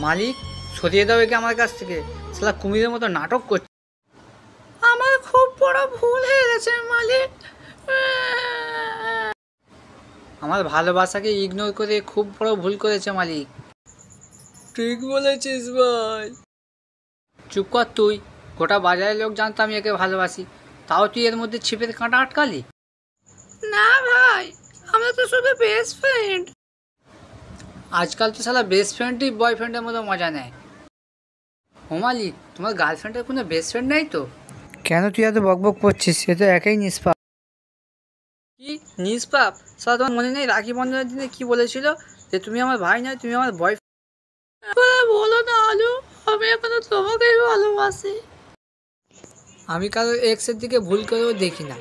মালিক সরিয়ে দাও একে আমার কাছ থেকে, শালা কুমিরের মতো নাটক করছে। আমার খুব বড় ভুল হয়ে গেছে মালিক, আমার ভালোবাসাকে ইগনোর করে খুব বড় ভুল করেছে মালিক। ঠিক বলেছিস ভাই। চুপ কর তুই, গোটা বাজারের লোক জানতো আমি একে ভালোবাসি, তাও তুই এর মধ্যে ছিপের কাঁটা আটকালি। না ভাই, আমরা তো শুধু বেস্ট ফ্রেন্ড। আজকাল তো শালা বেস্ট ফ্রেন্ডই বয়ফ্রেন্ডের মতো মজা নেয়। ও মালিক, তোমার গার্লফ্রেন্ডের কোনো বেস্ট ফ্রেন্ড নেই তো? কেন তুই এত বকবক করছিস? সে তো একাই নিষ্পাপ। কি নিষ্পাপ? শালা তোমার মনে নেই রাখি বন্ধনের দিনে কি বলেছিল, যে তুমি আমার ভাই নয়, তুমি আমার বয়ফ্রেন্ড? বলো না আলু, আমি এখনো তোমাকেই ভালোবাসি। আমি কারোর এক্সের দিকে ভুল করেও দেখি না।